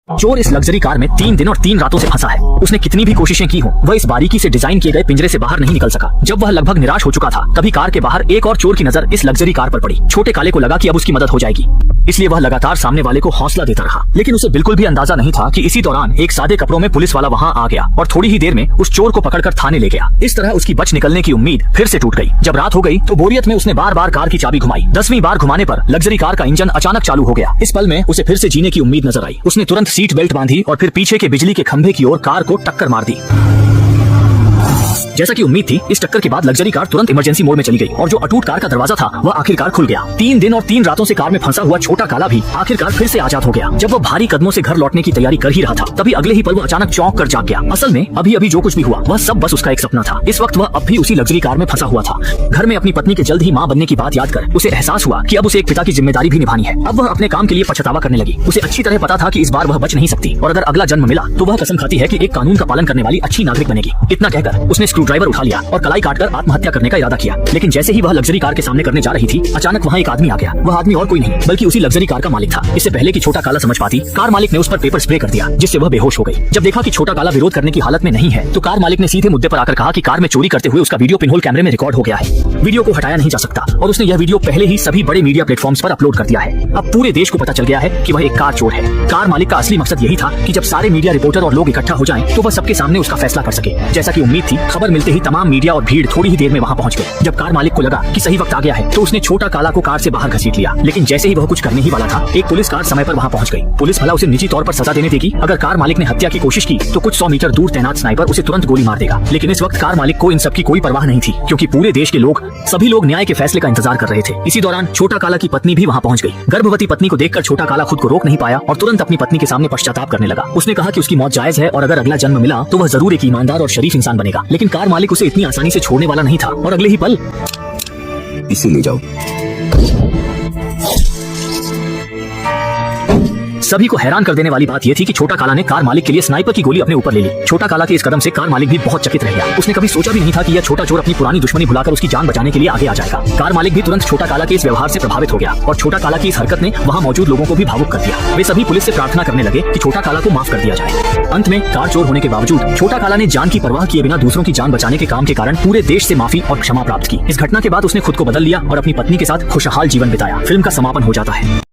चोर इस luxury car में 3 दिन और 3 रातों से फंसा है। उसने कितनी भी कोशिशें की हों, वह इस बारीकी से डिजाइन किए गए पिंजरे से बाहर नहीं निकल सका। जब वह लगभग निराश हो चुका था, तभी कार के बाहर एक और चोर की नजर इस लग्जरी कार पर पड़ी। छोटे काले को लगा कि अब उसकी मदद हो जाएगी, इसलिए वह लगातार सामने वाले को हौसला देता रहा। लेकिन उसे बिल्कुल भी अंदाजा नहीं था कि इसी दौरान एक सादे कपड़ों में पुलिस वाला वहां आ गया और थोड़ी ही देर में उस चोर को पकड़कर थाने ले गया। इस तरह उसकी बच निकलने की उम्मीद फिर से टूट गई। जब रात हो गई तो बोरियत में उसने बार बार कार की चाबी घुमाई। 10वीं बार घुमाने पर लग्जरी कार का इंजन अचानक चालू हो गया। इस पल में उसे फिर से जीने की उम्मीद नजर आई। उसने तुरंत सीट बेल्ट बांधी और फिर पीछे के बिजली के खंभे की ओर कार को टक्कर मार दी। जैसा कि उम्मीद थी, इस टक्कर के बाद लग्जरी कार तुरंत इमरजेंसी मोड में चली गई और जो अटूट कार का दरवाजा था वह आखिरकार खुल गया। 3 दिन और 3 रातों से कार में फंसा हुआ छोटा काला भी आखिरकार फिर से आजाद हो गया। जब वह भारी कदमों से घर लौटने की तैयारी कर ही रहा था, तभी अगले ही पल वह अचानक चौंक कर जाग गया। असल में अभी अभी जो कुछ भी हुआ वह सब बस उसका एक सपना था। इस वक्त वह अब भी उसी लग्जरी कार में फंसा हुआ था। घर में अपनी पत्नी के जल्द ही माँ बनने की बात याद कर उसे एहसास हुआ कि अब उसे एक पिता की जिम्मेदारी भी निभानी है। अब वह अपने काम के लिए पछतावा करने लगी। उसे अच्छी तरह पता था कि इस बार वह बच नहीं सकती और अगर अगला जन्म मिला तो वह कसम खाती है कि एक कानून का पालन करने वाली अच्छी नागरिक बनेगी। इतना कहकर उसने स्क्रू ड्राइवर उठा लिया और कलाई काटकर आत्महत्या करने का इरादा किया। लेकिन जैसे ही वह लग्जरी कार के सामने करने जा रही थी, अचानक वहाँ एक आदमी आ गया। वह आदमी और कोई नहीं बल्कि उसी लग्जरी कार का मालिक था। इससे पहले कि छोटा काला समझ पाती, कार मालिक ने उस पर पेपर स्प्रे कर दिया, जिससे वह बेहोश हो गई। जब देखा कि छोटा काला विरोध करने की हालत में नहीं है, तो कार मालिक ने सीधे मुद्दे पर आकर कहा कि कार में चोरी करते हुए उसका वीडियो पिनहोल कैमरे में रिकॉर्ड हो गया है। वीडियो को हटाया नहीं जा सकता और उसने यह वीडियो पहले ही सभी बड़े मीडिया प्लेटफॉर्म्स पर अपलोड कर दिया है। अब पूरे देश को पता चल गया है कि वह एक कार चोर है। कार मालिक का असली मकसद यही था कि जब सारे मीडिया रिपोर्टर और लोग इकट्ठा हो जाएं, तो वह सबके सामने उसका फैसला कर सके। जैसा कि उम्मीद थी, खबर मिलते ही तमाम मीडिया और भीड़ थोड़ी ही देर में वहां पहुंच गई। जब कार मालिक को लगा कि सही वक्त आ गया है, तो उसने छोटा काला को कार से बाहर घसीट लिया। लेकिन जैसे ही वह कुछ करने ही वाला था, एक पुलिस कार समय पर वहां पहुंच गई। पुलिस भला उसे निजी तौर पर सजा देने देगी। अगर कार मालिक ने हत्या की कोशिश की तो कुछ 100 मीटर दूर तैनात स्नाइपर उसे तुरंत गोली मार देगा। लेकिन इस वक्त कार मालिक को इन सब की कोई परवाह नहीं थी, क्योंकि पूरे देश के लोग, सभी लोग न्याय के फैसले का इंतजार कर रहे थे। इसी दौरान छोटा काला की पत्नी भी वहां पहुंच गई। गर्भवती पत्नी को देखकर छोटा काला खुद को रोक नहीं पाया और तुरंत अपनी पत्नी के सामने पश्चाताप करने लगा। उसने कहा कि उसकी मौत जायज है और अगर अगला जन्म मिला तो वह जरूर एक ईमानदार और शरीफ इंसान बनेगा। लेकिन कार मालिक उसे इतनी आसानी से छोड़ने वाला नहीं था और अगले ही पल इसे ले जाओ। सभी को हैरान कर देने वाली बात यह थी कि छोटा काला ने कार मालिक के लिए स्नाइपर की गोली अपने ऊपर ले ली। छोटा काला के इस कदम से कार मालिक भी बहुत चकित रह गया। उसने कभी सोचा भी नहीं था कि यह छोटा चोर अपनी पुरानी दुश्मनी भुलाकर उसकी जान बचाने के लिए आगे आ जाएगा। कार मालिक भी तुरंत छोटा काला के इस व्यवहार से प्रभावित हो गया और छोटा काला की इस हरकत ने वहां मौजूद लोगों को भी भावुक कर दिया। वे सभी पुलिस से प्रार्थना करने लगे कि छोटा काला को माफ कर दिया जाए। अंत में कार चोर होने के बावजूद छोटा काला ने जान की परवाह किए बिना दूसरों की जान बचाने के काम के कारण पूरे देश से माफी और क्षमा प्राप्त की। इस घटना के बाद उसने खुद को बदल लिया और अपनी पत्नी के साथ खुशहाल जीवन बिताया। फिल्म का समापन हो जाता है।